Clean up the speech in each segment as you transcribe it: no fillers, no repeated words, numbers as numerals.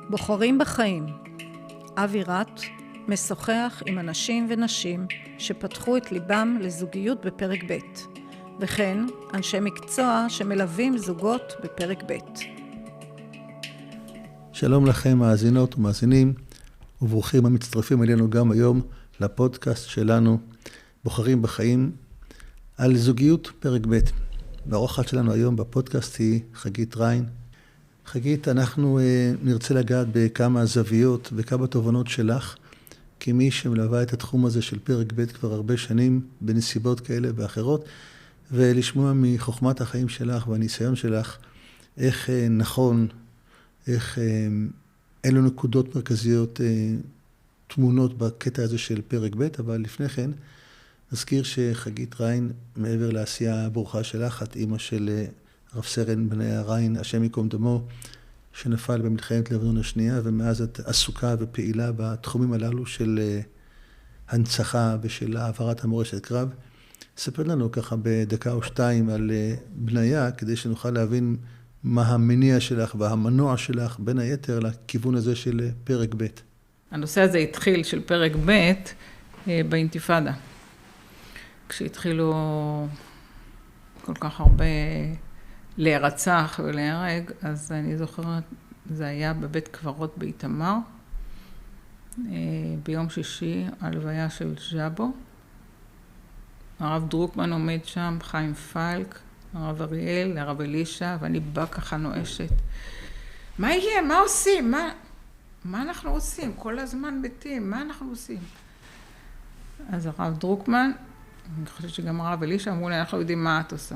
בוחרים בחיים. אבי רט משוחח עם אנשים ונשים שפתחו את ליבם לזוגיות בפרק ב', וכן אנשי מקצוע שמלווים זוגות בפרק ב'. שלום לכם מאזינות ומאזינים, וברוכים המצטרפים אלינו גם היום לפודקאסט שלנו, בוחרים בחיים, על זוגיות פרק ב'. והאורחת שלנו היום בפודקאסט היא חגית ריין. חגית, אנחנו נרצה לגעת בכמה זוויות וכמה תובנות שלך, כמי שמלווה את התחום הזה של פרק ב' כבר הרבה שנים, בנסיבות כאלה ואחרות, ולשמוע מחוכמת החיים שלך והניסיון שלך, איך נכון, איך אילו נקודות מרכזיות תמונות בקטע הזה של פרק ב', אבל לפני כן, נזכיר שחגית ריין, מעבר לעשייה הברוכה שלך, את אימא של רב סרן בניה ריין, השם ייקום דמו, שנפל במלחמת לבנון השנייה, ומאז את עסוקה ופעילה בתחומים הללו של הנצחה ושל העברת המורשת קרב. ספר לנו ככה בדקה או שתיים על בניה, כדי שנוכל להבין מה המניע שלך והמנוע שלך, בין היתר לכיוון הזה של פרק ב'. הנושא הזה התחיל של פרק ב' באינתיפאדה. כשהתחילו כל כך הרבה להירצח ולהיהרג, אז אני זוכרת, זה היה בבית קברות באיתמר, ביום שישי, הלוויה של ז'אבו. הרב דרוקמן עומד שם, חיים פלק, הרב אריאל, הרב אלישע, ואני באה ככה נואשת. מה יהיה? מה עושים? מה אנחנו עושים? כל הזמן מתים, מה אנחנו עושים? אז הרב דרוקמן, אני חושבת שגם הרב אלישע, אמרו לי, אנחנו יודעים מה את עושה.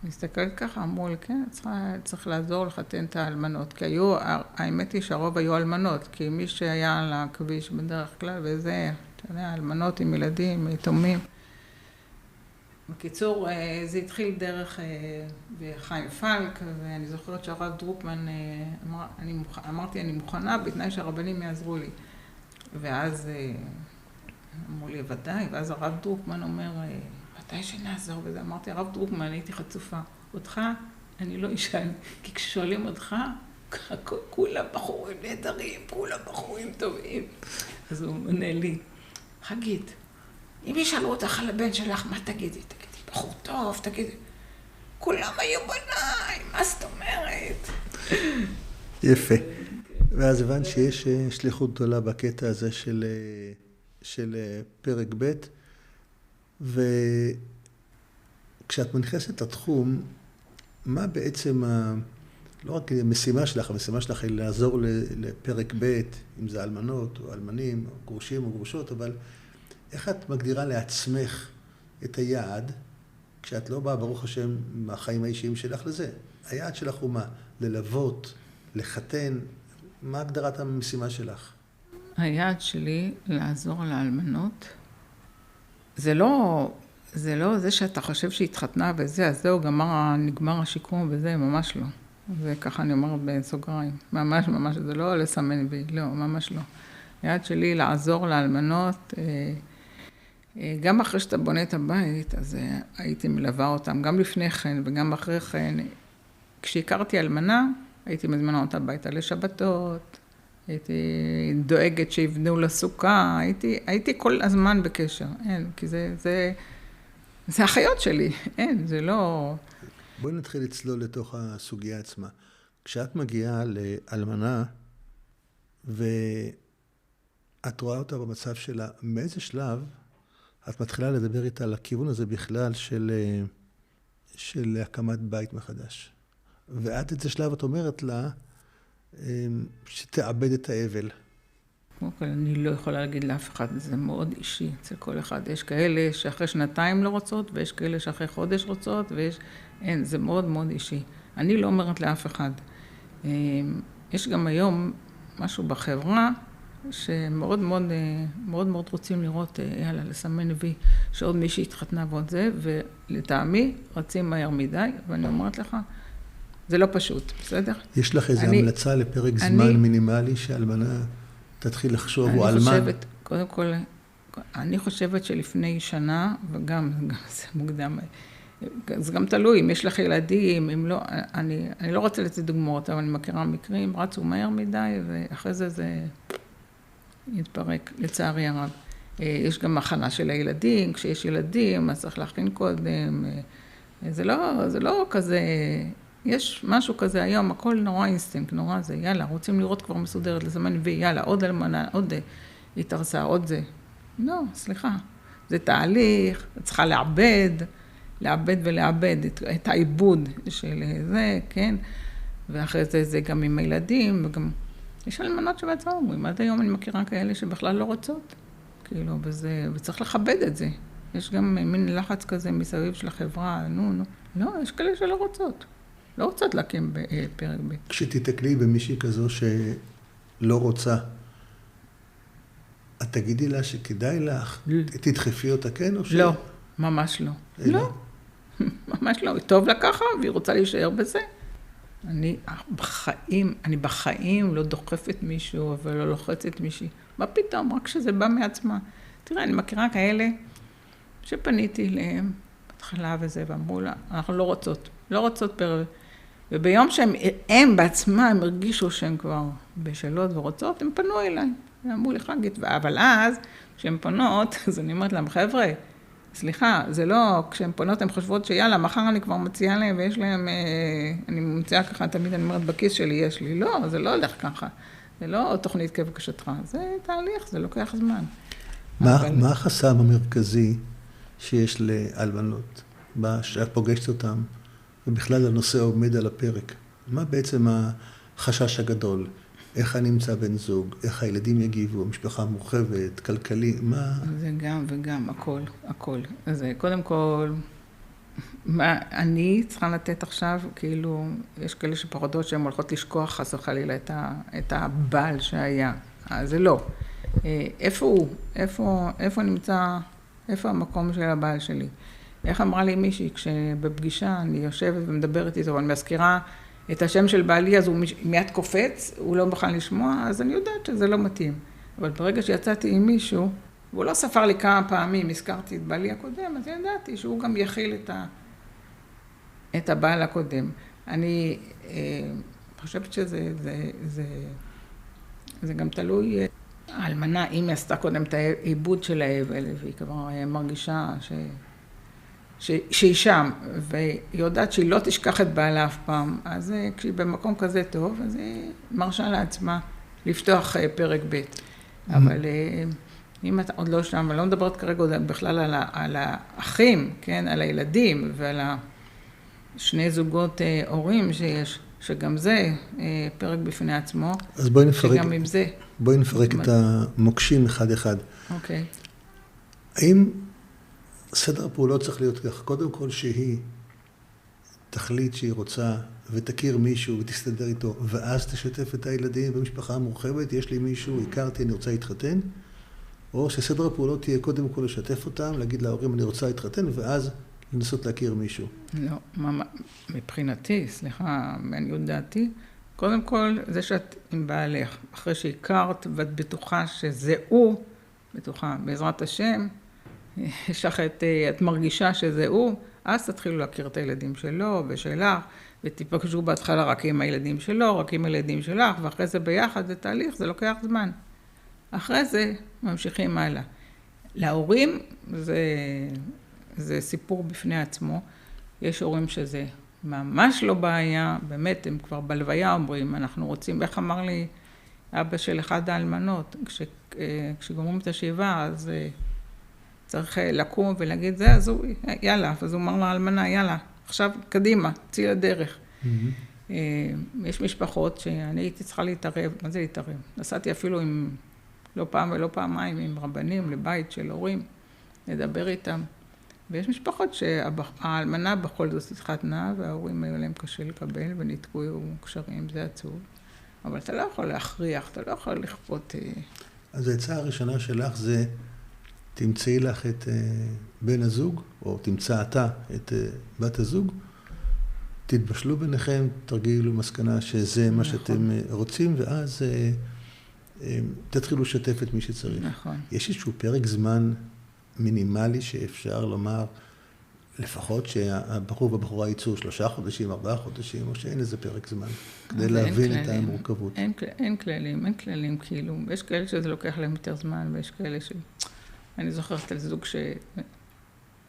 מסתכלת ככה, אמרו לי, כן, צריך לעזור לחתן את האלמנות, כי האמת היא שהרוב היו אלמנות, כי מי שהיה על הכביש בדרך כלל, וזה, אתה יודע, אלמנות עם ילדים, יתומים. בקיצור, זה התחיל דרך חיים פלק, ואני זוכרת שהרב דרוקמן, אמרתי, אני מוכנה, בתנאי שהרבנים יעזרו לי. ואז אמרו לי, ודאי, ואז הרב דרוקמן אומר, מתי שנעזור בזה? אמרתי, הרב דרוקמן, הייתי חצופה. אותך אני לא אשאל, כי כששואלים אותך, כולם בחורים נהדרים, כולם בחורים טובים. אז הוא עונה לי, חגית, אם ישאלו אותך על הבן שלך, מה תגידי? תגידי, בחור טוב, תגידי. כולם היו בניים, מה זאת אומרת? יפה. ואז הבנת שיש שליחות גדולה בקטע הזה של פרק ב', וכשאת מנכנסת לתחום, מה בעצם, לא רק המשימה שלך, המשימה שלך היא לעזור לפרק ב', אם זה אלמנות או אלמנים, או גרושים או גרושות, אבל איך את מגדירה לעצמך את היעד, כשאת לא באה, ברוך השם, מהחיים האישיים שלך לזה? היעד שלך הוא מה? ללוות, לחתן, מה הגדרת המשימה שלך? היעד שלי לעזור לאלמנות, זה לא זה שאתה חושב שהתחתנה וזה, אז זהו, נגמר השיקום וזה, ממש לא. וככה אני אומרת בסוגריים, ממש, זה לא לסמן בי, לא, ממש לא. היעד שלי לעזור לאלמנות, גם אחרי שאתה בונה את הבית, אז הייתי מלווה אותם, גם לפני כן וגם אחרי כן. כשהכרתי אלמנה, הייתי מזמנה אותה הביתה לשבתות, הייתי דואגת שיבנו לסוכה, הייתי כל הזמן בקשר, אין, כי זה החיות שלי, אין, זה לא... בואי נתחיל לצלול לתוך הסוגיה עצמה. כשאת מגיעה לאלמנה, ואת רואה אותה במצב שלה, מאיזה שלב את מתחילה לדבר איתה על הכיוון הזה בכלל של הקמת בית מחדש? ועד איזה שלב את אומרת לה, שתאבד את האבל. כמו כן, אני לא יכולה להגיד לאף אחד, זה מאוד אישי אצל כל אחד. יש כאלה שאחרי שנתיים לא רוצות, ויש כאלה שאחרי חודש רוצות, אין, זה מאוד מאוד אישי. אני לא אומרת לאף אחד. יש גם היום משהו בחברה, שמאוד מאוד, מאוד מאוד רוצים לראות, יאללה, לסמן וי, שעוד מישהי התחתנה ועוד זה, ולטעמי רצים מהר מדי, ואני אומרת לך, זה לא פשוט, בסדר? יש לך איזו המלצה לפרק זמן מינימלי שאלמנה תתחיל לחשוב, או אלמן? אני חושבת, קודם כל, אני חושבת שלפני שנה, וגם זה מוקדם, זה גם תלוי, אם יש לך ילדים, אם לא, אני לא רוצה לתת דוגמאות, אבל אני מכירה מקרים, רצו מהר מדי, ואחרי זה יתפרק, לצערי הרב. יש גם הכנה של הילדים, כשיש ילדים, אז צריך להכין קודם. זה לא כזה, יש משהו כזה היום, הכל נורא אינסטינקט, נורא זה, יאללה, רוצים לראות כבר מסודרת לזמן וי, יאללה, עוד אלמנה, עוד התארסה, עוד זה. לא, סליחה, זה תהליך, צריכה לעבד ולעבד את העיבוד של זה, כן? ואחרי זה גם עם הילדים, וגם יש אלמנות שבעצם אומרים, עד היום אני מכירה כאלה שבכלל לא רוצות, כאילו, וצריך לכבד את זה. יש גם מין לחץ כזה מסביב של החברה, לא, יש כאלה שלא רוצות. לא רוצות להקים בפרק ב'. כשתתקלי במישהי כזו שלא רוצה, את תגידי לה שכדאי לך, תדחפי אותה כן או ש... לא, ממש לא. לא, ממש לא. טוב לה ככה, והיא רוצה להישאר בזה. אני בחיים לא דוחפת מישהו, אבל לא לוחצת מישהי. מה פתאום? רק שזה בא מעצמה. תראה, אני מכירה כאלה שפניתי אליהם, בהתחלה וזה, ואמרו לה, אנחנו לא רוצות פרק. וביום שהם בעצמם הרגישו שהם כבר בשלות ורוצות, הם פנו אליי. אמרו לי חגית, אבל אז, כשהן פונות, אז אני אומרת להם, חבר'ה, סליחה, זה לא, כשהן פונות, הן חושבות שיאללה, מחר אני כבר מציעה להם, ויש להם, אני מציעה ככה, תמיד אני אומרת, בכיס שלי יש לי. לא, זה לא הולך ככה. זה לא תוכנית כבקשתך, זה תהליך, זה לוקח זמן. מה החסם המרכזי שיש לאלמנות, שאת פוגשת אותם, ובכלל הנושא עומד על הפרק? מה בעצם החשש הגדול? איך נמצא בן זוג? איך הילדים יגיבו? המשפחה מורחבת, כלכלי? מה? זה גם וגם, הכל. אז קודם כל, אני צריכה לתת עכשיו, כאילו, יש כאלה שפרדות שהן הולכות לשכוח חס וחלילה את הבעל שהיה. אז זה לא. איפה הוא? איפה נמצא, איפה המקום של הבעל שלי? איך אמרה לי מישהי, כשבפגישה אני יושבת ומדברת איתו, ואני מזכירה את השם של בעלי, אז הוא מיד קופץ, הוא לא מוכן לשמוע, אז אני יודעת שזה לא מתאים. אבל ברגע שיצאתי עם מישהו, והוא לא ספר לי כמה פעמים, הזכרתי את בעלי הקודם, אז ידעתי שהוא גם יכיל את הבעל הקודם. אני חושבת זה גם תלוי, האלמנה, אם היא עשתה קודם את העיבוד של האבל, והיא כבר מרגישה שהיא שם, והיא יודעת שהיא לא תשכח את בעלה אף פעם, אז כשהיא במקום כזה טוב, אז היא מרשה לעצמה לפתוח פרק ב'. אבל אם אתה עוד לא שם, אני לא מדברת כרגע בכלל על האחים, כן, על הילדים ועל שני זוגות הורים שיש, שגם זה פרק בפני עצמו, אז בואי נפרק, שגם עם זה. בואי נפרק את המוקשים אחד אחד. אוקיי. האם סדר הפעולות צריך להיות כך? קודם כל שהיא תחליט שהיא רוצה ותכיר מישהו ותסתדר איתו, ואז תשתף את הילדים במשפחה המורחבת, יש לי מישהו, הכרתי, אני רוצה להתחתן, או שסדר הפעולות תהיה קודם כל לשתף אותם, להגיד להורים אני רוצה להתחתן, ואז לנסות להכיר מישהו. לא, מבחינתי, סליחה, מעניות דעתי, קודם כל זה שאת עם בעלך, אחרי שהכרת ואת בטוחה שזה הוא, בטוחה בעזרת השם, יש לך את מרגישה שזה הוא, אז תתחילו להכיר את הילדים שלו ושלך, ותיפגשו בהתחלה רק עם הילדים שלו, רק עם הילדים שלך, ואחרי זה ביחד זה תהליך, זה לוקח זמן. אחרי זה ממשיכים הלאה. להורים זה סיפור בפני עצמו. יש הורים שזה ממש לא בעיה, באמת הם כבר בלוויה אומרים, אנחנו רוצים, איך אמר לי אבא של אחד האלמנות, כשגומרים את השבעה, אז צריך לקום ולהגיד זה, אז הוא, יאללה, אז הוא אמר לאלמנה, יאללה, עכשיו קדימה, צאי לדרך. יש משפחות שאני הייתי צריכה להתערב, מה זה להתערב? נסעתי אפילו עם, לא פעם ולא פעמיים, עם רבנים לבית של הורים, לדבר איתם. ויש משפחות שהאלמנה בכל זאת התחתנה, וההורים היו להם קשה לקבל, ונתקעו קשרים, זה עצוב. אבל אתה לא יכול להכריח, אתה לא יכול לכפות. אז העצה הראשונה שלך זה, תמצאי לך את בן הזוג, או תמצא אתה את בת הזוג, תתבשלו ביניכם, תרגיעו מסקנה שזה מה שאתם רוצים, ואז תתחילו לשתף את מי שצריך. נכון. יש איזשהו פרק זמן מינימלי שאפשר לומר, לפחות שהבחור והבחורה יצאו 3 חודשים, 4 חודשים, או שאין איזה פרק זמן, כדי להבין את המורכבות. אין כללים, כאילו. יש כאלה שזה לוקח להם יותר זמן, ויש כאלה ש... אני זוכרת על זוג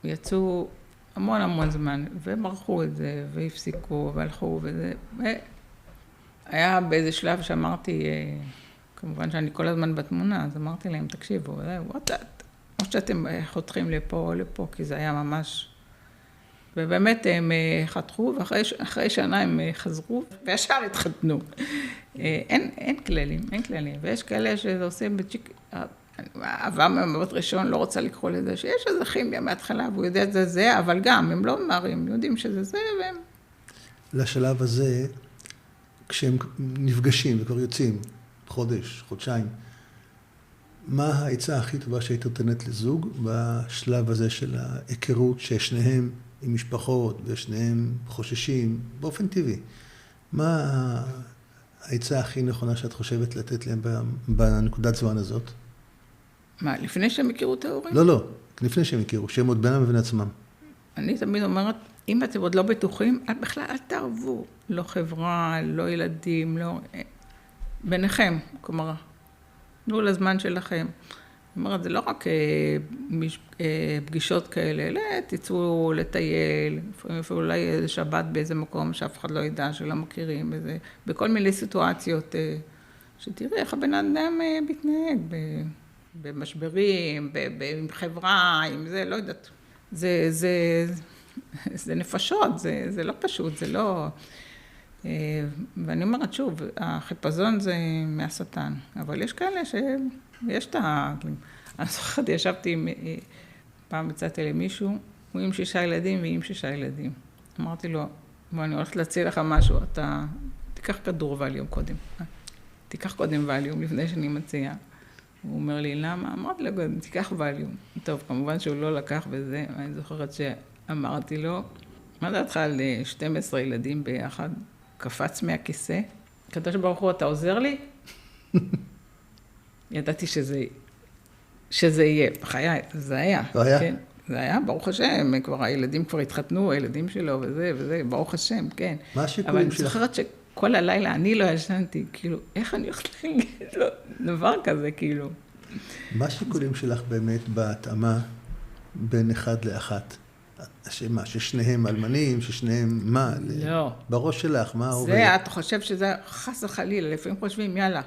שיצאו המון זמן, והם ערכו את זה, והפסיקו, והלכו, וזה... היה באיזה שלב שאמרתי, כמובן שאני כל הזמן בתמונה, אז אמרתי להם, תקשיבו, או שאתם חותכים לפה או לפה, כי זה היה ממש... ובאמת הם חתכו, ואחרי שנה הם חזרו, וישר התחתנו. אין כללים. ויש כאלה שזה עושה בצ'יק... אהבה ממבט ראשון לא רוצה לקרוא לזה, שיש איזה כימיה מההתחלה, והוא יודע את זה, אבל גם, הם לא ממהרים, יודעים שזה זה, והם... לשלב הזה, כשהם נפגשים וכבר יוצאים, חודש, חודשיים, מה העצה הכי טובה שהיית נותנת לזוג בשלב הזה של ההיכרות ששניהם עם משפחות ושניהם חוששים באופן טבעי? מה העצה הכי נכונה שאת חושבת לתת להם בנקודת זמן הזאת? מה, לפני שהם הכירו את ההורים? לא, לפני שהם הכירו, שהם עוד בינם ובין עצמם. אני תמיד אומרת, אם אתם עוד לא בטוחים, בכלל אל תערבו. לא חברה, לא ילדים, לא... ביניכם, כלומר, תנו לזמן שלכם. זאת אומרת, זה לא רק פגישות כאלה, אלא תצאו לטייל, אולי איזה שבת באיזה מקום שאף אחד לא ידע, שלא מכירים, בכל מיני סיטואציות, שתראי איך הבן אדם מתנהג, במשברים, בחברה, עם זה, לא יודעת. זה נפשות, זה לא פשוט, זה לא... ואני אומרת שוב, החיפזון זה מהשטן, אבל יש כאלה שיש את ה... אני זוכרת, ישבתי פעם יצאתי למישהו, הוא עם 6 ילדים והיא עם 6 ילדים. אמרתי לו, בוא, אני הולכת להציע לך משהו, אתה תיקח כדור ווליום קודם. תיקח קודם ווליום לפני שאני מציעה. הוא אומר לי, למה? אמרתי לו, תיקח ווליום. טוב, כמובן שהוא לא לקח בזה, אני זוכרת שאמרתי לו, מה דעתך על 12 ילדים ביחד? קפץ מהכיסא, הקדוש ברוך הוא, אתה עוזר לי? ידעתי שזה יהיה, בחיי, זה היה. זה היה? כן, זה היה, ברוך השם, הילדים כבר התחתנו, הילדים שלו וזה, ברוך השם, כן. מה השיקולים אבל אני שלך? זוכרת שכל הלילה אני לא ישנתי, כאילו, איך אני הולכת להגיד לו דבר כזה, כאילו. מה השיקולים שלך באמת בהתאמה בין אחד לאחת? שמה, ששניהם אלמנים, ששניהם מה? לא. בראש שלך, מה עובד? זה, אתה חושב שזה חס וחלילה, לפעמים חושבים, יאללה,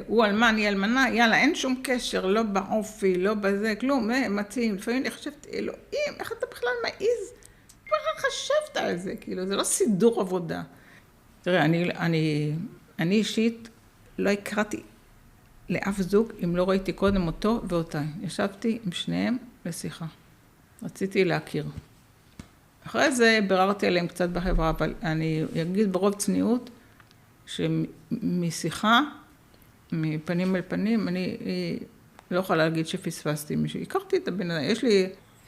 הוא אלמן, היא אלמנה, יאללה, אין שום קשר, לא באופי, לא בזה, כלום, מציעים. לפעמים אני חושבת, אלוהים, איך אתה בכלל מעיז? בכלל חשבת על זה, כאילו, זה לא סידור עבודה. תראה, אני אישית לא הכרתי לאף זוג, אם לא ראיתי קודם אותו ואותה. ישבתי עם שניהם לשיחה. רציתי להכיר. אחרי זה ביררתי עליהם קצת בחברה, אבל אני אגיד ברוב צניעות, שמשיחה, מפנים אל פנים, אני לא יכולה להגיד שפספסתי מישהו. הכרתי את הבן אדם,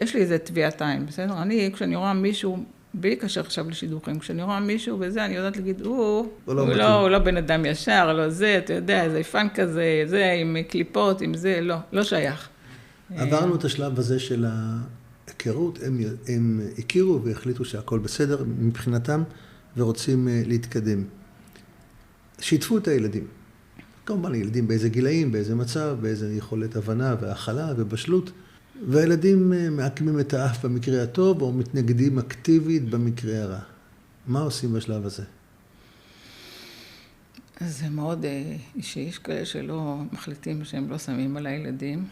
יש לי איזה טביעת עין, בסדר? כשאני רואה מישהו, בלי קשר עכשיו לשידוכים, כשאני רואה מישהו וזה, אני יודעת להגיד, הוא לא בן אדם ישר, לא זה, אתה יודע, זה יפן כזה, זה עם קליפות, עם זה, לא שייך. עברנו את השלב הזה של ההיכרות, הם הכירו והחליטו שהכל בסדר מבחינתם, ורוצים להתקדם. שיתפו את הילדים. כמובן, ילדים באיזה גילאים, באיזה מצב, באיזה יכולת הבנה והאכלה ובשלות, והילדים מעקמים את האף במקרה הטוב, או מתנגדים אקטיבית במקרה הרע. מה עושים בשלב הזה? זה מאוד שיש כאלה שלא מחליטים שהם לא שמים על הילדים,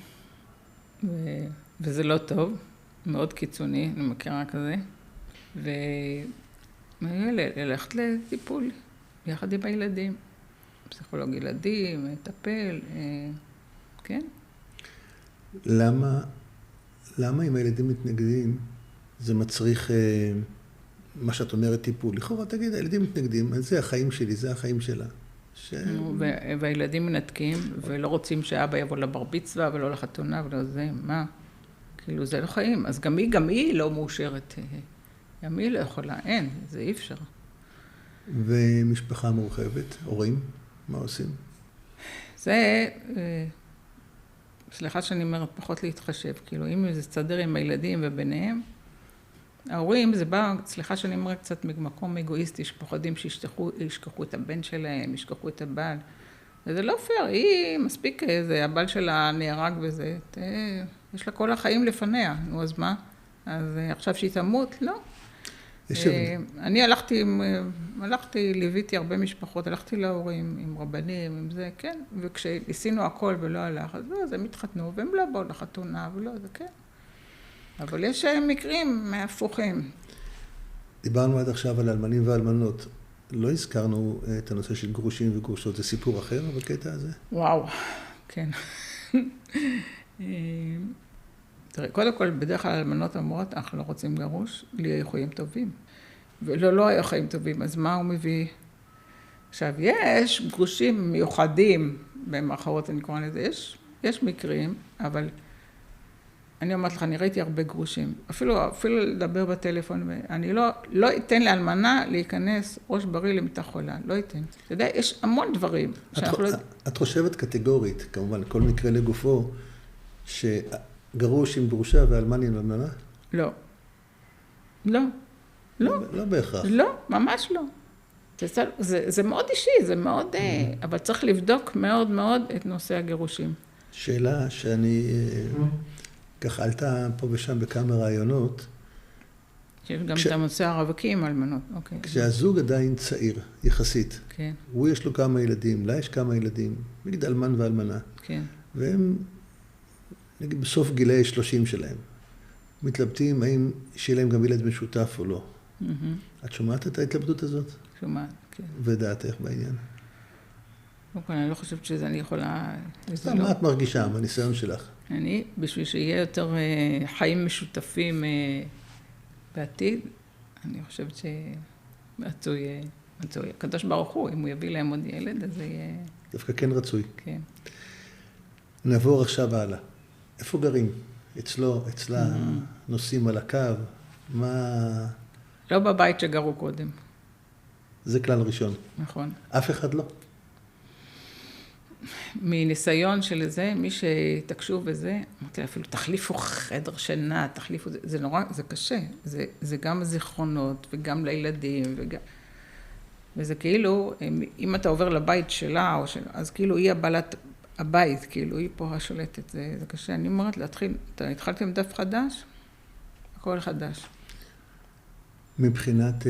וזה לא טוב, מאוד קיצוני, אני מכירה כזה, וללכת לטיפול יחד עם הילדים, פסיכולוג ילדים, מטפל, כן. למה אם הילדים מתנגדים, זה מצריך, מה שאת אומרת, טיפול? לכאורה תגיד, הילדים מתנגדים, זה החיים שלי, זה החיים שלה. והילדים מנתקים, ולא רוצים שאבא יבוא לבר מצווה, ולא לחתונה, ולא זה, מה? כאילו, זה לא חיים. אז גם היא לא מאושרת. גם היא לא יכולה, אין, זה אי אפשר. ומשפחה מורחבת, הורים, מה עושים? זה, סליחה שאני אומרת, פחות להתחשב. כאילו, אם זה סדר עם הילדים וביניהם, ההורים, זה בא, סליחה שאני אומרת קצת ממקום אגואיסטי, שפוחדים שישכחו את הבן שלהם, ישכחו את הבעל. וזה לא פייר, היא מספיק, הבעל שלה נהרג בזה, יש לה כל החיים לפניה, נו אז מה? אז עכשיו שהיא תמות? לא. אני הלכתי, ליוויתי הרבה משפחות, הלכתי להורים עם רבנים, עם זה, כן, וכשניסינו הכל ולא הלך, אז לא, אז הם התחתנו, והם לא באו לחתונה, ולא, זה כן. אבל יש מקרים הפוכים. דיברנו עד עכשיו על אלמנים ואלמנות. לא הזכרנו את הנושא של גרושים וגרושות, זה סיפור אחר בקטע הזה? וואו, כן. תראי, קודם כל, בדרך כלל אלמנות אומרות, אנחנו לא רוצים גרוש, לי היו חיים טובים. ולא היו חיים טובים, אז מה הוא מביא? עכשיו, יש גרושים מיוחדים, במאחרות אני קוראה לזה, יש מקרים, אבל אני אומרת לך, אני ראיתי הרבה גרושים. אפילו לדבר בטלפון, אני לא אתן לאלמנה להיכנס ראש בריא למיטה חולה, לא אתן. אתה יודע, יש המון דברים שאנחנו לא... את חושבת קטגורית, כמובן, כל מקרה לגופו, שגרוש עם גרושה ואלמן עם אלמנה? לא. לא. לא. לא בהכרח. לא, ממש לא. זה מאוד אישי, זה מאוד... אבל צריך לבדוק מאוד מאוד את נושא הגירושים. שאלה שאני... ככה עלתה פה ושם בכמה רעיונות. שיש גם את המוצא הרווקים, אלמנות, אוקיי. כשהזוג עדיין צעיר, יחסית. כן. הוא יש לו כמה ילדים, לה יש כמה ילדים, נגיד אלמן ואלמנה. כן. והם, נגיד, בסוף גילי 30 שלהם. מתלבטים האם שיהיה להם גם ילד משותף או לא. את שומעת את ההתלבטות הזאת? שומעת, כן. ודעתך בעניין? קודם כל, אני לא חושבת שזה אני יכולה... מה את מרגישה, מהניסיון שלך? אני, בשביל שיהיה יותר חיים משותפים בעתיד, אני חושבת שרצוי, הקדוש ברוך הוא, אם הוא יביא להם עוד ילד, אז זה יהיה... דווקא כן רצוי. כן. נעבור עכשיו הלאה. איפה גרים? אצלו, אצלה, נוסעים על הקו? מה... לא בבית שגרו קודם. זה כלל ראשון. נכון. אף אחד לא? מניסיון של זה, מי שתקשו בזה, אמרתי לה, אפילו תחליפו חדר שינה, תחליפו, זה נורא, זה קשה. זה גם זיכרונות וגם לילדים וגם... וזה כאילו, אם אתה עובר לבית שלה או שלה, אז כאילו היא הבעלת הבית, כאילו היא פה השולטת, זה קשה. אני אומרת להתחיל, התחלתי עם דף חדש, הכל חדש. מבחינת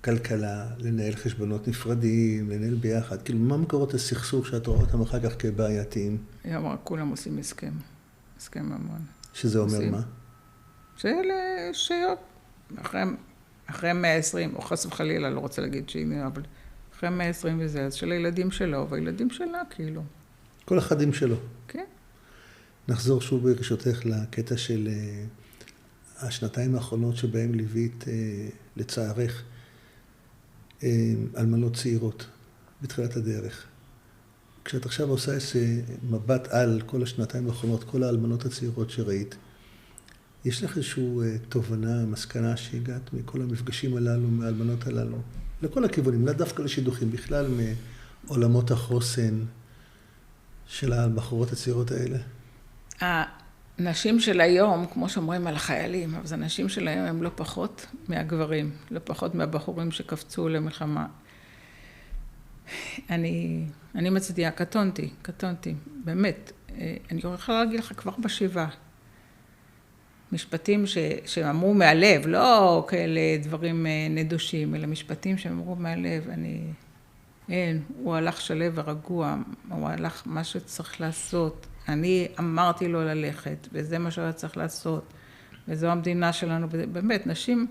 כלכלה, לנהל חשבונות נפרדים, לנהל ביחד, כאילו מה מקורות הסכסוך שאת רואה אותם אחר כך כבעייתיים? היא אמרה, כולם עושים הסכם המון. שזה אומר מה? אחרי 120, או חס וחלילה, לא רוצה להגיד שהנה, אבל אחרי 120 וזה, אז של הילדים שלו, והילדים שלה, כאילו. כל אחד עם שלו. כן. נחזור שוב ברשותך לקטע של השנתיים האחרונות שבהם ליווית לצערך אלמנות צעירות בתחילת הדרך. כשאת עכשיו עושה איזה מבט על כל השנתיים האחרונות, כל האלמנות הצעירות שראית, יש לך איזושהי תובנה, מסקנה שהגעת מכל המפגשים הללו, מהאלמנות הללו, לכל הכיוונים, לא דווקא לשידוכים, בכלל מעולמות החוסן של הבחורות הצעירות האלה? הנשים של היום, כמו שאומרים על החיילים, אבל הנשים של היום הם לא פחות מהגברים, לא פחות מהבחורים שקפצו למלחמה. אני מצדיעה, קטונתי, באמת. אני יכולה להגיד לך כבר בשבעה. משפטים שאמרו מהלב, לא כאלה דברים נדושים, אלא משפטים שאמרו מהלב. הוא הלך שלב ורגוע, הוא הלך מה שצריך לעשות. אני אמרתי לו ללכת, וזה מה שהוא צריך לעשות. וזו המדינה שלנו, באמת, נשים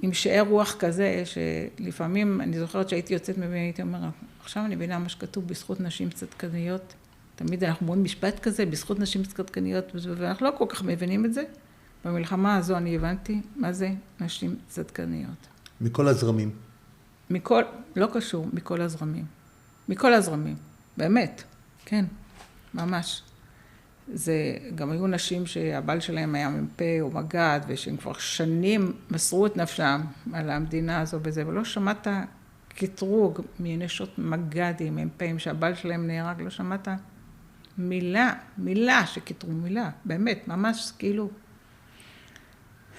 עם שאר רוח כזה, שלפעמים, אני זוכרת שהייתי יוצאת ממני, הייתי אומרת, עכשיו אני מבינה מה שכתוב בזכות נשים צדקניות. תמיד אנחנו אומרים משפט כזה, בזכות נשים צדקניות, ואנחנו לא כל כך מבינים את זה. במלחמה הזו אני הבנתי מה זה נשים צדקניות. מכל הזרמים. לא קשור, מכל הזרמים. באמת, כן, ממש. זה גם היו נשים שהבעל שלהם היה מ"פ או מג"ד, ושהם כבר שנים מסרו את נפשם על המדינה הזו וזה, ולא שמעת קטרוג מנשות מג"דים, מ"פים, שהבעל שלהם נהרג, לא שמעת מילה שקטרו מילה, באמת, ממש כאילו.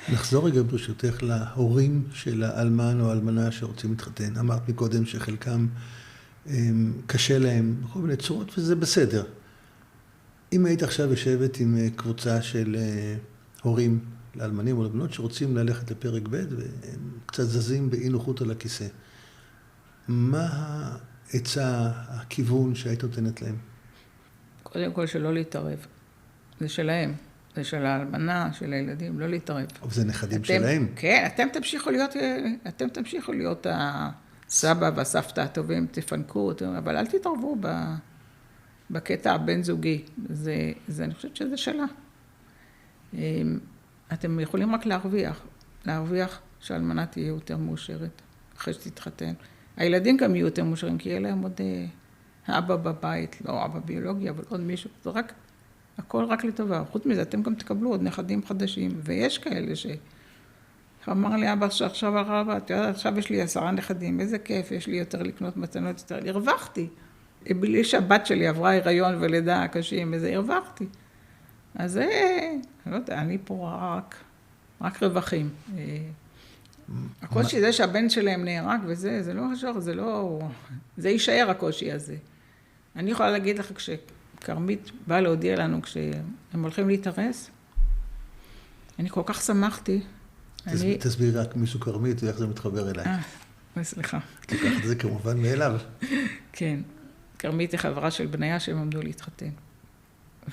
נחזור רגע ברשותך להורים של האלמן או האלמנה שרוצים להתחתן. אמרת מקודם שחלקם קשה להם בכל מיני צורות, וזה בסדר. אם היית עכשיו יושבת עם קבוצה של הורים לאלמנים או לבנות שרוצים ללכת לפרק ב' והם קצת זזים באי נוחות על הכיסא, מה העצה, הכיוון שהיית נותנת להם? קודם כל שלא להתערב. זה שלהם. זה של האלמנה, של הילדים, לא להתערב. אבל זה נכדים שלהם. כן, אתם תמשיכו להיות הסבא והסבתא הטובים, תפנקו, אבל אל תתערבו בקטע הבין-זוגי. אני חושבת שזה שלה. אתם יכולים רק להרוויח שהאלמנה תהיה יותר מאושרת, אחרי שתתחתן. הילדים גם יהיו יותר מאושרים, כי יהיה להם עוד אבא בבית, לא אבא ביולוגי, אבל עוד מישהו. זה רק, הכל רק לטובה. חוץ מזה, אתם גם תקבלו עוד נכדים חדשים, ויש כאלה אמר לי אבא שעכשיו הרבה, עכשיו יש לי 10 נכדים, איזה כיף, יש לי יותר לקנות מתנות, יותר, הרווחתי. בלי שהבת שלי עברה הריון ולידה קשים, וזה הרווחתי. אז אני לא יודע, אני פה רק רווחים. הקושי זה שהבן שלהם נהרג וזה, זה לא חשוב, זה יישאר הקושי הזה. אני יכולה להגיד לך, כשכרמית באה להודיע לנו, כשהם הולכים להתארס, אני כל כך שמחתי. תסבירי רק מישהו כרמית ואיך זה מתחבר אליי. סליחה. תיקח את זה כמובן מאליו. כן, כרמית היא חברה של בניה שהם עמדו להתחתן.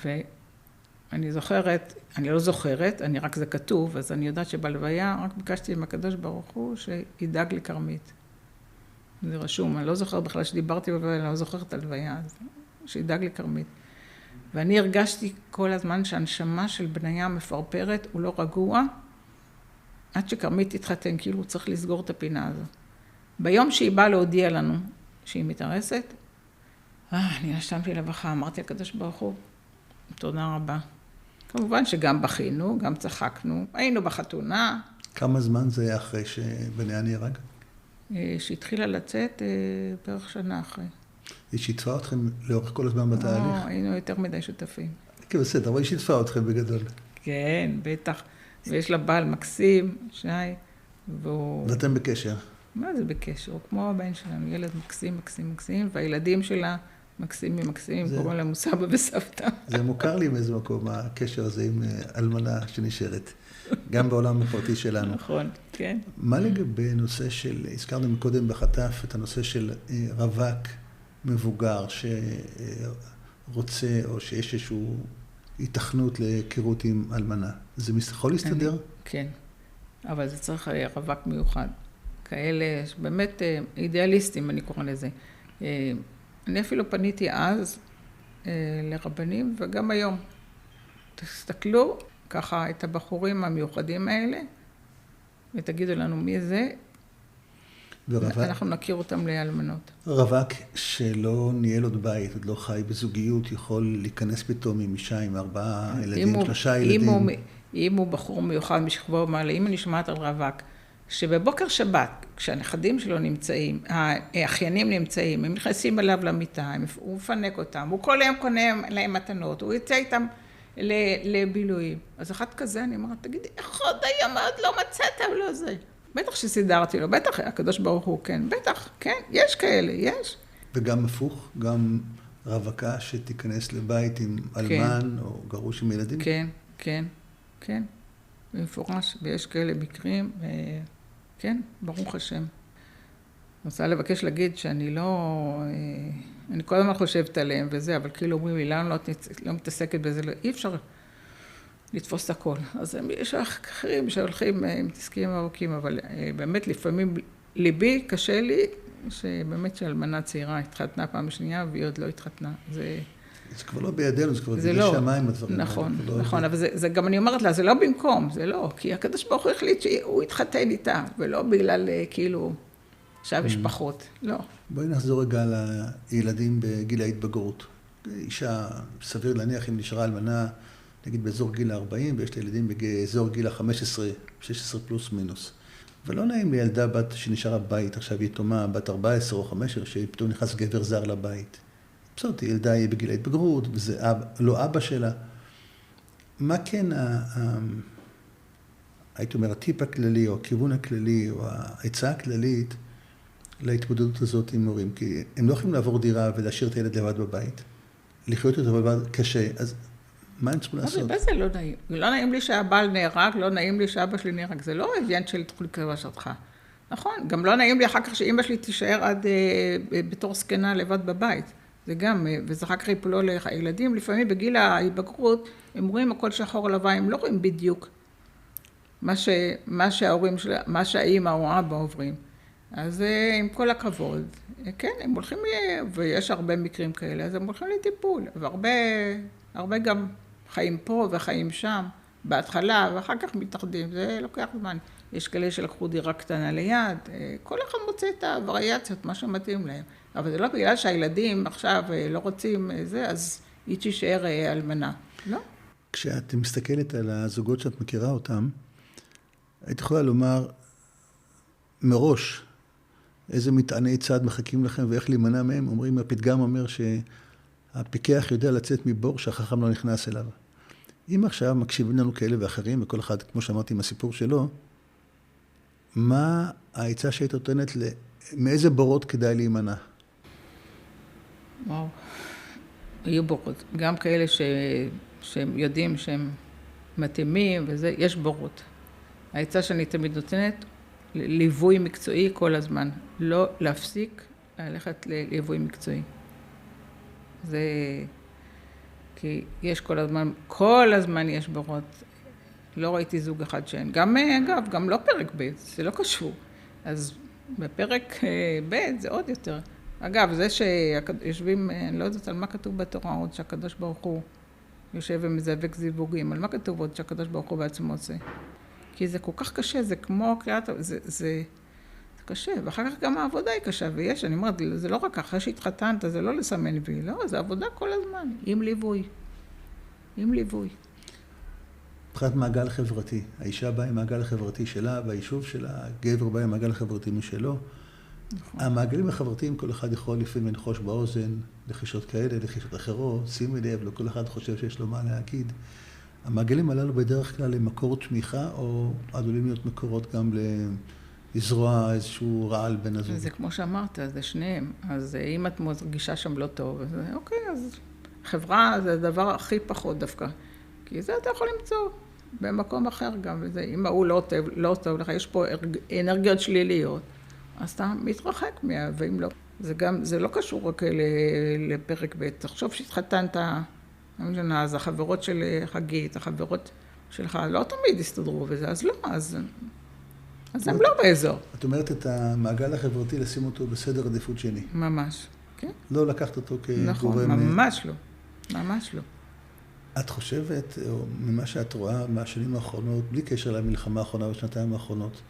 ואני זוכרת, אני לא זוכרת, רק זה כתוב, אז אני יודעת שבלוויה רק ביקשתי עם הקדוש ברוך הוא שידאג לכרמית. זה רשום, אני לא זוכרת בכלל שדיברתי בלוויה, אני לא זוכרת את הלוויה, אז שידאג לכרמית. ואני הרגשתי כל הזמן שהנשמה של בניה מפרפרת, הוא לא רגוע, עד שכרמית תתחתן, כאילו הוא צריך לסגור את הפינה הזו. ביום שהיא באה להודיע לנו שהיא מתארסת, אני נשמתי לבכה, אמרתי לקדוש ברוך הוא, תודה רבה. כמובן שגם בכינו, גם צחקנו, היינו בחתונה. כמה זמן זה היה אחרי שבניה נהרג? שהתחילה לצאת בערך שנה אחרי. היא שיתפה אתכם לאורך כל הזמן בתהליך? היינו יותר מדי שותפים. כן, בסדר, אבל היא שיתפה אתכם בגדול. כן, בטח. ויש לה בעל מקסים, שי, ואתם בקשר? מה זה בקשר? הוא כמו הבן שלנו, ילד מקסים, מקסים, מקסים, והילדים שלה מקסימים, מקסימים, קוראים להם סבא וסבתא. זה מוכר לי מאיזה מקום, הקשר הזה עם אלמנה שנשארת, גם בעולם הפרטי שלנו. נכון, כן. מה לגבי נושא של, הזכרנו מקודם בחטף, את הנושא של רווק מבוגר שרוצה, או שיש איזושהי התכנות להיכרות עם אלמנה. זה יכול להסתדר? כן, אבל זה צריך רווק מיוחד. כאלה, באמת אידיאליסטים, אני קורא לזה. אני אפילו פניתי אז לרבנים, וגם היום. תסתכלו ככה את הבחורים המיוחדים האלה, ותגידו לנו מי זה, אנחנו נכיר אותם לאלמנות. רווק שלא ניהל עוד בית, עוד לא חי בזוגיות, יכול להיכנס פתאום עם אישה עם 4 ילדים, 3 ילדים. אם הוא בחור מיוחד משכבו מעלה, אם אני שומעת על רווק, שבבוקר שבת, כשהנכדים שלו נמצאים, האחיינים נמצאים, הם נכנסים אליו למיטה, הוא מפנק אותם, הוא כל היום קונה להם מתנות, הוא יוצא איתם לבילויים. אז אחת כזה, אני אומרת, תגידי, איך עוד היום עוד לא מצאת ולא זה? בטח שסידרתי לו, בטח, הקדוש ברוך הוא, כן, בטח, כן, יש כאלה, יש. וגם הפוך, גם רווקה שתיכנס לבית עם אלמן או גרוש עם ילדים? כן, כן, כן, במפורש, ויש כאלה מקרים, כן, ברוך השם. אני רוצה לבקש להגיד שאני לא, אני כל הזמן חושבת עליהם וזה, אבל כאילו אומרים לי, למה לא מתעסקת בזה, אי אפשר לתפוס את הכל. אז יש אחרים שהולכים, מתעסקים ארוכים, אבל באמת לפעמים ליבי קשה לי, שבאמת שאלמנה צעירה התחתנה פעם שנייה, והיא עוד לא התחתנה. זה כבר לא בידינו, זה כבר בידי שמיים הדברים. נכון, נכון, אבל זה גם אני אומרת לה, זה לא במקום, זה לא, כי הקדוש ברוך הוא החליט שהוא יתחתן איתה, ולא בגלל כאילו עכשיו יש פחות, לא. בואי נחזור רגע לילדים בגיל ההתבגרות. אישה, סביר להניח אם נשארה אלמנה, נגיד באזור גיל 40, ויש את הילדים באזור גיל 15, 16 פלוס מינוס. ולא נעים לילדה בת שנשארה בבית, עכשיו יתומה, בת 14 או 15, שפתאום נכנס גבר זר לבית. בסדר, ילדה היא בגיל ההתבגרות, וזה לא אבא שלה. מה כן הייתי אומר, הטיפ הכללי, או הכיוון הכללי, או העצה הכללית, להתמודדות הזאת עם הורים. כי הם לא יכולים לעבור דירה ולהשאיר את הילד לבד בבית. לחיות אותו לבד קשה, אז מה הם צריכים לעשות? זה לא נעים. לא נעים לי שהבעל נהרג, לא נעים לי שאבא שלי נהרג. זה לא עניין של תחול קרבה שלך. נכון, גם לא נעים לי אחר כך שאמא שלי תישאר עד בתור זקנה לבד בבית. זה גם, וזה אחר כך יפולו לילדים. לפעמים בגיל ההתבגרות, הם רואים הכל שחור לבן, הם לא רואים בדיוק מה שההורים שלה, מה שהאמא או האבא עוברים. אז עם כל הכבוד, כן, הם הולכים, ויש הרבה מקרים כאלה, אז הם הולכים לטיפול, והרבה גם חיים פה וחיים שם, בהתחלה, ואחר כך מתאחדים, זה לוקח זמן. יש כאלה שלקחו דירה קטנה ליד, כל אחד מוצא את הווריאציות, מה שמתאים להם. אבל זה לא בגלל שהילדים עכשיו לא רוצים זה, אז היא תישאר אלמנה, לא? כשאת מסתכלת על הזוגות שאת מכירה אותם, היית יכולה לומר מראש איזה מטעני צד מחכים לכם ואיך להימנע מהם. אומרים, הפתגם אומר שהפיקח יודע לצאת מבור שהחכם לא נכנס אליו. אם עכשיו מקשיבים לנו כאלה ואחרים, וכל אחד, כמו שאמרתי, עם הסיפור שלו, מה העצה שהיית נותנת, מאיזה בורות כדאי להימנע? וואו, היו בורות. גם כאלה שהם יודעים שהם מתאימים וזה, יש בורות. העצה שאני תמיד נותנת, ליווי מקצועי כל הזמן. לא להפסיק ללכת לליווי מקצועי. זה... כי יש כל הזמן יש בורות. לא ראיתי זוג אחד שאין. גם, אגב, גם לא פרק ב', זה לא קשור. אז בפרק ב' זה עוד יותר. אגב, זה שיושבים, אני לא יודעת על מה כתוב בתורה עוד, שהקדוש ברוך הוא יושב ומזווק זיווגים. על מה כתוב עוד שהקדוש ברוך הוא בעצמו עושה? כי זה כל כך קשה, זה כמו קריאת... זה קשה, ואחר כך גם העבודה היא קשה, ויש, אני אומרת, זה לא רק אחרי שהתחתנת, זה לא לסמן וי, לא, זה עבודה כל הזמן, עם ליווי. עם ליווי. מבחינת מעגל חברתי, האישה באה עם מעגל החברתי שלה, והיישוב שלה, הגבר בא עם מעגל החברתי משלו. נכון. המעגלים החברתיים, כל אחד יכול לפעמים לנחוש באוזן, לחישות כאלה, לחישות אחרות, שימי לב, לא כל אחד חושב שיש לו מה להגיד. המעגלים הללו בדרך כלל הם מקור תמיכה, או עלולים להיות מקורות גם לזרוע איזשהו רעל בין הזוג. זה כמו שאמרת, זה שניהם. אז אם את מרגישה שם לא טוב, אז אוקיי, אז חברה זה הדבר הכי פחות דווקא. כי זה אתה יכול למצוא במקום אחר גם. וזה, אם הוא לא טוב לך, יש פה אנרגיות שליליות, אז אתה מתרחק מה, ואם לא. זה לא קשור רק לפרק ב'. תחשוב שהתחתנת, אז החברות של חגית, החברות שלך לא תמיד הסתדרו וזה, אז לא, אז הם לא באזור. את אומרת את המעגל החברתי, לשים אותו בסדר עדיפות שני. ממש, כן. לא לקחת אותו כגורם... נכון, ממש לא, ממש לא. את חושבת, או ממה שאת רואה מהשנים האחרונות, בלי קשר למלחמה האחרונה בשנתיים האחרונות,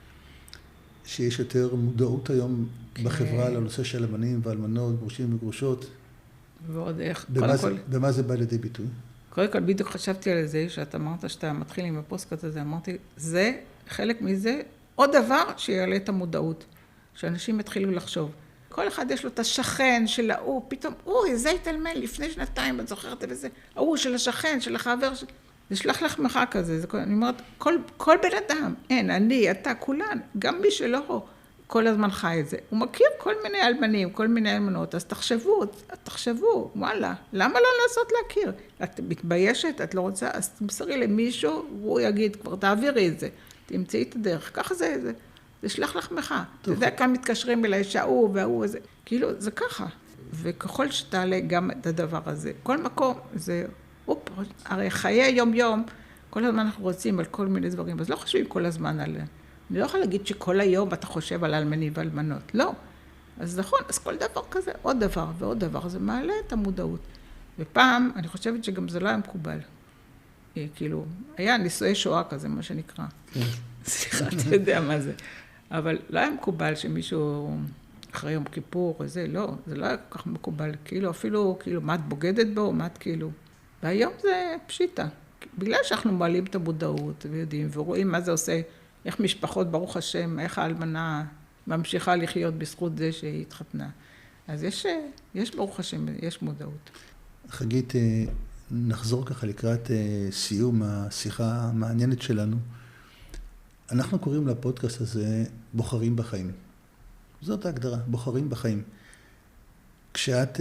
שיש יותר מודעות היום בחברה לנושא של אלמנים ואלמנות, גרושים וגרושות? ועוד איך. במה זה בא לידי ביטוי? קודם כל, בדיוק חשבתי על זה, שאת אמרת שאתה מתחיל עם הפוסטקאסט הזה, אמרתי, זה, חלק מזה, עוד דבר שיעלה את המודעות, שאנשים יתחילו לחשוב. כל אחד יש לו את השכן של ההוא, פתאום, זה התאלמן לפני שנתיים, את זוכרת וזה, ההוא של השכן, של החבר, זה שלח לחמך כזה, אני אומרת, כל בן אדם, אני, אתה, כולן, גם מי שלא כל הזמן חי את זה, הוא מכיר כל מיני אלמנים, כל מיני אלמנות, אז תחשבו, וואלה, למה לא לנסות להכיר? את מתביישת, את לא רוצה, אז תמסרי למישהו, והוא יגיד, כבר תעבירי את זה, תמצאי את הדרך, ככה זה שלח לחמך. אתה יודע, כאן מתקשרים אליי שההוא וההוא הזה, כאילו, זה ככה. וככל שתעלה גם את הדבר הזה, כל מקום, זה, הרי חיי יום-יום, כל הזמן אנחנו רוצים על כל מיני דברים, אז לא חושבים כל הזמן עליהם. אני לא יכולה להגיד שכל היום אתה חושב על אלמנים ואלמנות, לא. אז נכון, אז כל דבר כזה, עוד דבר ועוד דבר, זה מעלה את המודעות. ופעם, אני חושבת שגם זה לא היה מקובל. כאילו, היה נישואי שואה כזה, מה שנקרא. סליחה, אתה יודע מה זה. אבל לא היה מקובל שמישהו אחרי יום כיפור או זה, לא, זה לא היה כל כך מקובל. כאילו, אפילו, מה את בוגדת בו, מה את כאילו... והיום זה פשיטה. בגלל שאנחנו מעלים את המודעות ויודעים, ורואים מה זה עושה, איך משפחות, ברוך השם, איך האלמנה ממשיכה לחיות בזכות זה שהיא התחתנה. אז יש ברוך השם, יש מודעות. חגית, נחזור ככה לקראת סיום השיחה המעניינת שלנו. אנחנו קוראים לפודקאסט הזה בוחרים בחיים. זאת ההגדרה, בוחרים בחיים. כשאת,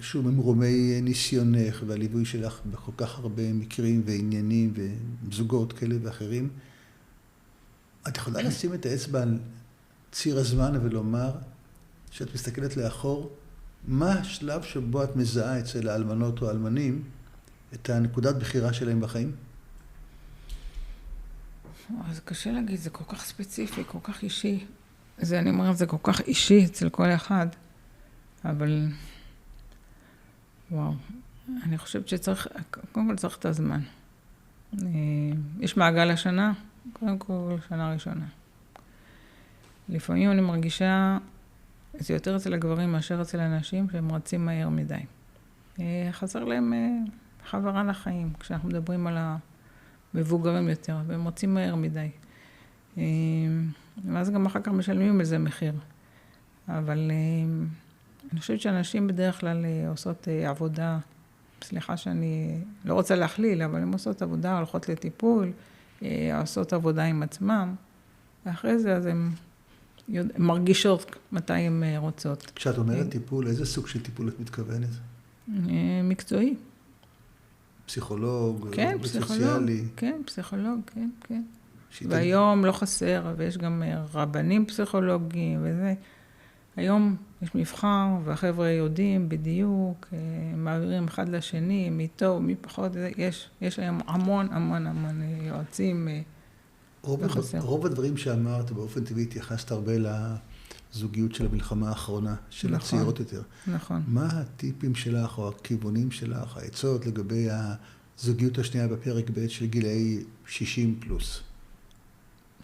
שוב, ממרומי ניסיונך והליווי שלך בכל כך הרבה מקרים ועניינים וזוגות כאלה ואחרים, את יכולה לשים את האצבע על ציר הזמן ולומר שאת מסתכלת לאחור, מה השלב שבו את מזהה אצל האלמנות או האלמנים את הנקודת בחירה שלהם בחיים? אז קשה להגיד, זה כל כך ספציפי, כל כך אישי. אני אומרת, זה כל כך אישי אצל כל אחד, אבל וואו, אני חושבת שצריך, קודם כל צריך את הזמן. יש מעגל השנה, קודם כל שנה ראשונה. לפעמים אני מרגישה, זה יותר אצל הגברים מאשר אצל הנשים, שהם רצים מהר מדי. חסר להם חברה לחיים, כשאנחנו מדברים על המבוגרים יותר, והם רצים מהר מדי. ואז גם אחר כך משלמים איזה מחיר. אבל אני חושבת שאנשים בדרך כלל עושות עבודה, סליחה שאני לא רוצה להכליל, אבל הן עושות עבודה, הולכות לטיפול, עושות עבודה עם עצמם, ואחרי זה אז הן מרגישות מתי הן רוצות. כשאת אומרת טיפול, איזה סוג של טיפול את מתכוונת? מקצועי. פסיכולוג, כן, פסיכולוג, כן, פסיכולוג, כן, כן. והיום לא חסר, ויש גם רבנים פסיכולוגיים וזה. היום יש מבחר, והחבר'ה יודעים בדיוק, מעבירים אחד לשני, מי טוב, מי פחות, יש היום המון יועצים. רוב הדברים שאמרת, באופן טבעי התייחסת הרבה לזוגיות של המלחמה האחרונה, של הצעירות יותר. נכון. מה הטיפים שלך, או הכיוונים שלך, העצות לגבי הזוגיות השנייה בפרק ב' של גילאי 60 פלוס?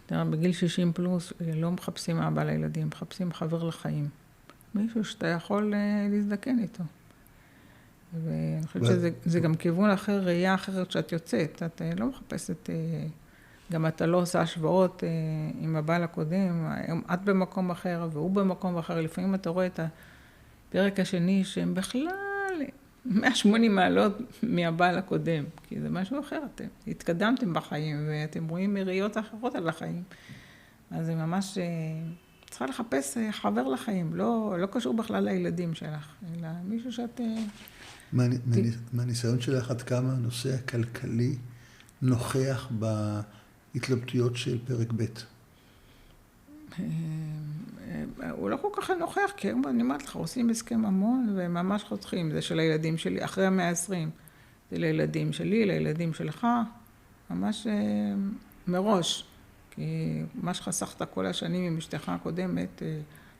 תראה, בגיל 60 פלוס לא מחפשים אבא לילדים, מחפשים חבר לחיים. מישהו שאתה יכול להזדקן איתו. ואני חושבת שזה גם כיוון אחר, ראייה אחרת שאת יוצאת. את לא מחפשת, גם אתה לא עושה השוואות עם הבעל הקודם. את במקום אחר והוא במקום אחר. לפעמים אתה רואה את הפרק השני שהם בכלל 180 מעלות מהבעל הקודם. כי זה משהו אחר, אתם התקדמתם בחיים ואתם רואים ראיות אחרות על החיים. אז זה ממש צריכה לחפש חבר לחיים, לא קשור בכלל לילדים שלך, אלא מישהו שאת... מהניסיון שלך עד כמה הנושא הכלכלי נוכח בהתלבטויות של פרק ב'? הוא לא כל כך נוכח, כי אני אומרת לך, עושים הסכם המון וממש חותכים. זה של הילדים שלי, אחרי ה-120. זה לילדים שלי, לילדים שלך, ממש מראש. כי מה שחסכת כל השנים עם אשתך הקודמת,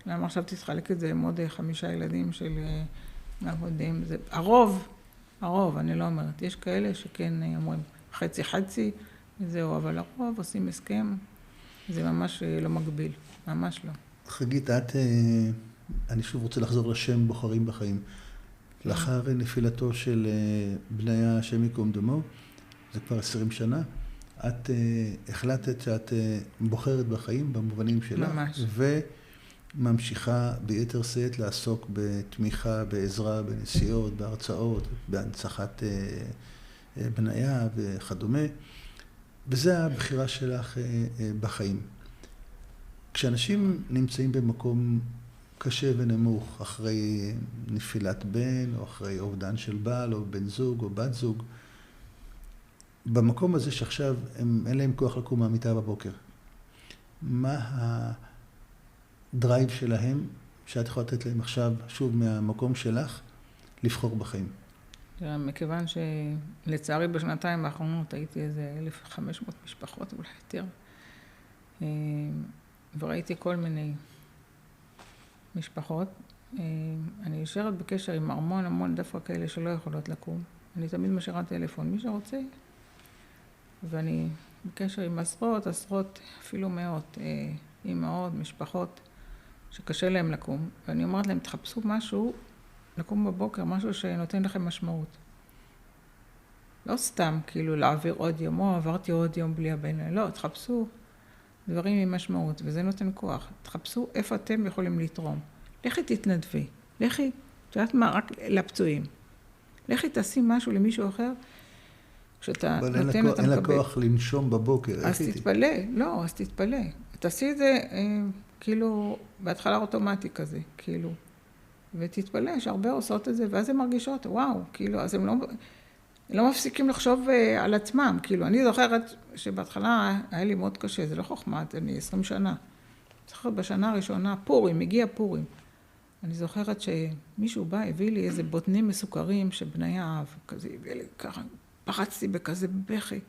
למה עכשיו תתחלק את זה עם עוד 5 ילדים של הקודם. זה הרוב, אני לא אומרת. יש כאלה שכן אומרים חצי, וזהו, אבל הרוב עושים הסכם, זה ממש לא מגביל, ממש לא. חגית, אני שוב רוצה לחזור לשם בוחרים בחיים. לאחר נפילתו של בניה השם ייקום דמו, זה כבר 20 שנה, את החלטת שאת בוחרת בחיים במובנים שלך. ממש. וממשיכה ביתר שאת לעסוק בתמיכה, בעזרה, בנסיעות, בהרצאות, בהנצחת בניה וכדומה. וזה הבחירה שלך בחיים. כשאנשים נמצאים במקום קשה ונמוך, אחרי נפילת בן, או אחרי אובדן של בעל, או בן זוג, או בת זוג, במקום הזה שעכשיו אין להם כוח לקום מהמיטה בבוקר, מה הדרייב שלהם, שאת יכולה לתת להם עכשיו, שוב מהמקום שלך, לבחור בחיים? מכיוון שלצערי בשנתיים האחרונות הייתי איזה 1,500 משפחות, אולי יותר, וראיתי כל מיני משפחות. אני נשארת בקשר עם המון דווקא כאלה שלא יכולות לקום. אני תמיד משאירה טלפון, מי שרוצה. ואני בקשר עם עשרות, אפילו מאות, אימהות, משפחות, שקשה להם לקום. ואני אומרת להם, תחפשו משהו, לקום בבוקר, משהו שנותן לכם משמעות. לא סתם, כאילו, להעביר עוד יום, או עברתי עוד יום בלי הבן. לא, תחפשו דברים עם משמעות, וזה נותן כוח. תחפשו איפה אתם יכולים לתרום. לכי תתנדבי, לכי, את יודעת מה, רק לפצועים. לכי תעשי משהו למישהו אחר, כשאתה אבל נותן, אתה אין לה מקבל. כוח לנשום בבוקר. אז תתפלא, לא, אז תתפלא. תעשי את זה כאילו בהתחלה אוטומטי כזה, כאילו. ותתפלא שהרבה עושות את זה, ואז הן מרגישות, וואו, כאילו, אז הם לא מפסיקים לחשוב על עצמם, כאילו. אני זוכרת שבהתחלה היה לי מאוד קשה, זה לא חוכמה, אני 20 שנה. זוכרת בשנה הראשונה, פורים, הגיע פורים. אני זוכרת שמישהו בא, הביא לי איזה בוטנים מסוכרים שבני אהב, כזה, הביא לי ככה, פרצתי בכזה בכי.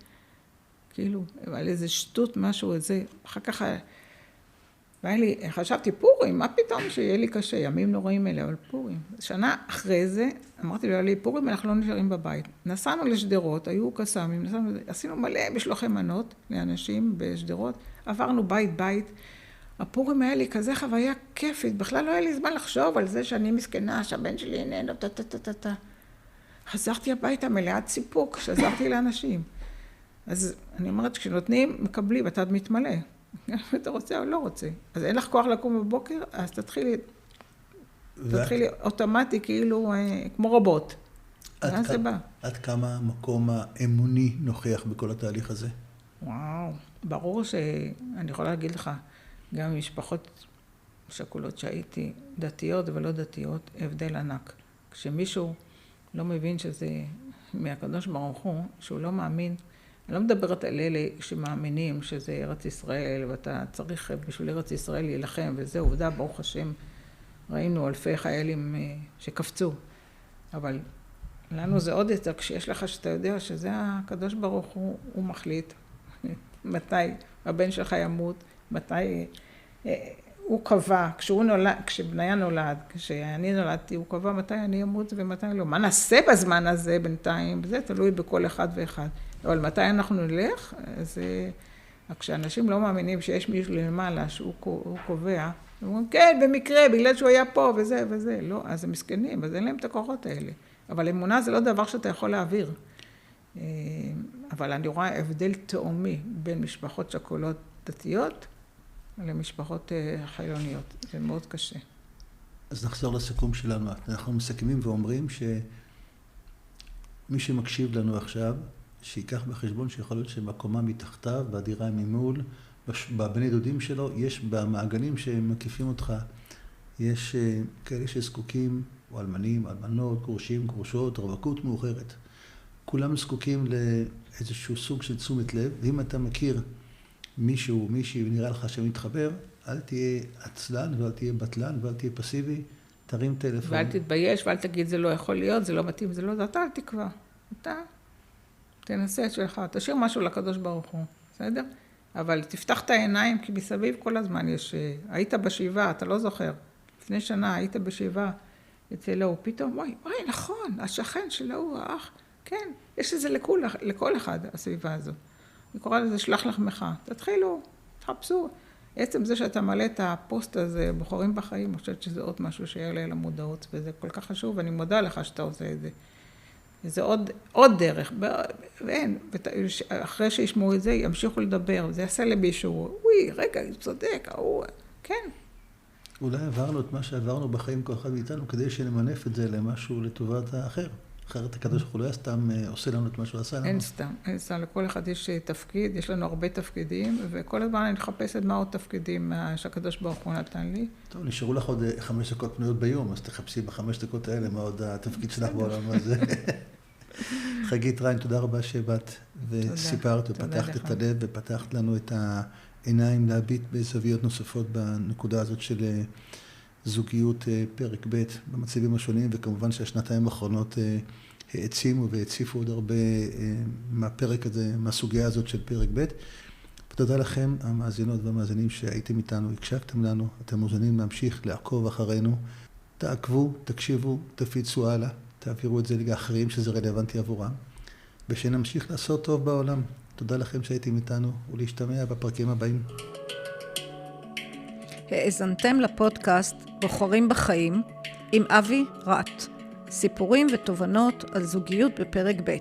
כאילו, על איזה שטות, משהו, איזה, אחר כך, והיה לי, חשבתי, פורים, מה פתאום שיהיה לי קשה, ימים נוראים אלה, אבל פורים. שנה אחרי זה, אמרתי לו, לי, פורים, אנחנו לא נשארים בבית. נסענו לשדרות, היו קסמים, עשינו מלא משלוחי מנות לאנשים בשדרות, עברנו בית, הפורים היה לי כזה חוויה כיפית, בכלל לא היה לי זמן לחשוב על זה שאני מסכנה, שהבן שלי איננו, חזרתי הביתה מלאת סיפוק, שעזרתי לאנשים. אז אני אומרת, כשנותנים, מקבלים, אתה מתמלא. אתה רוצה או לא רוצה. אז אין לך כוח לקום בבוקר, אז תתחילי אוטומטי, כאילו, כמו רובוט. ואז זה בא. עד כמה המקום האמוני נוכח בכל התהליך הזה? וואו, ברור שאני יכולה להגיד לך, גם ממשפחות שכולות שהייתי, דתיות ולא דתיות, הבדל ענק. כשמישהו לא מבין שזה מהקדוש ברוך הוא, שהוא לא מאמין, אני לא מדברת על אלה שמאמינים שזה ארץ ישראל, ואתה צריך בשביל ארץ ישראל להילחם, וזה עובדה, ברוך השם, ראינו אלפי חיילים שקפצו. אבל לנו זה עוד יותר, כשיש לך שאתה יודע שזה הקדוש ברוך הוא מחליט, מתי הבן שלך ימות, מתי הוא קבע, כשבניה נולד, כשאני נולדתי, הוא קבע מתי אני אמות ומתי לא. מה נעשה בזמן הזה בינתיים? זה תלוי בכל אחד ואחד. אבל מתי אנחנו נלך? אז כשאנשים לא מאמינים שיש מישהו למעלה שהוא קובע, הם אומרים, כן, במקרה, בגלל שהוא היה פה וזה וזה. לא, אז הם מסכנים, אז אין להם את הכוחות האלה. אבל אמונה זה לא דבר שאתה יכול להעביר. אבל אני רואה הבדל תאומי בין משפחות שכולות דתיות למשפחות חילוניות. זה מאוד קשה. אז נחזור לסיכום שלנו. אנחנו מסכמים ואומרים שמי שמקשיב לנו עכשיו, שיקח בחשבון שיכול להיות שבקומה מתחתיו, בדירה ממול, בבני דודים שלו, יש במעגלים שמקיפים אותך, יש כאלה שזקוקים, או אלמנים, אלמנות, גרושים, גרושות, רווקות מאוחרת. כולם זקוקים לאיזשהו סוג של תשומת לב, ואם אתה מכיר מישהו, מישהי, ונראה לך שמתחבר, אל תהיה עצלן ואל תהיה בטלן ואל תהיה פסיבי, תרים טלפון. ואל תתבייש ואל תגיד זה לא יכול להיות, זה לא מתאים, זה לא, אתה אל תקבע. אתה תנסה את שלך, תשאיר משהו לקדוש ברוך הוא, בסדר? אבל תפתח את העיניים, כי מסביב כל הזמן יש, היית בשבעה, אתה לא זוכר. לפני שנה היית בשבעה אצל ההוא, פתאום, וואי, נכון, השכן של ההוא, האח, כן, יש את זה לכל אחד, הסביבה הזו. אני קורא לזה שלח לחמך, תתחילו, תחפשו. עצם זה שאתה מלא את הפוסט הזה, בוחרים בחיים, אני חושבת שזה עוד משהו שיעלה למודעות, וזה כל כך חשוב, ואני מודה לך שאתה עושה את זה. זה עוד דרך, ואין, אחרי שישמעו את זה, ימשיכו לדבר, זה יעשה למישהו, וואי, רגע, הוא צודק, כן. אולי עברנו את מה שעברנו בחיים כל אחד מאיתנו, כדי שנמנף את זה למשהו לטובת האחר. אחרת הקדוש ברוך הוא לא סתם עושה לנו את מה שהוא עשה לנו. אין סתם, לכל אחד יש תפקיד, יש לנו הרבה תפקידים, וכל הזמן אני מחפשת מה עוד תפקידים שהקדוש ברוך הוא נתן לי. טוב, נשארו לך עוד 5 דקות פנויות ביום, אז תחפשי ב5 דקות האלה מה עוד התפקיד שלך בעולם הזה. חגית ריין, תודה רבה שבאת וסיפרת ופתחת את הלב ופתחת לנו את העיניים להביט בזוויות נוספות בנקודה הזאת של זוגיות פרק ב' במצבים השונים, וכמובן שהשנתיים האחרונות העצימו והציפו עוד הרבה מהפרק הזה, מהסוגיה הזאת של פרק ב'. ותודה לכם, המאזינות והמאזינים שהייתם איתנו, הקשבתם לנו, אתם מוזמנים להמשיך לעקוב אחרינו. תעקבו, תקשיבו, תפיצו הלאה, תעבירו את זה לאחרים שזה רלוונטי עבורם, ושנמשיך לעשות טוב בעולם. תודה לכם שהייתם איתנו, ולהשתמע בפרקים הבאים. האזנתם לפודקאסט בוחרים בחיים עם אבי רט. סיפורים ותובנות על זוגיות בפרק ב'.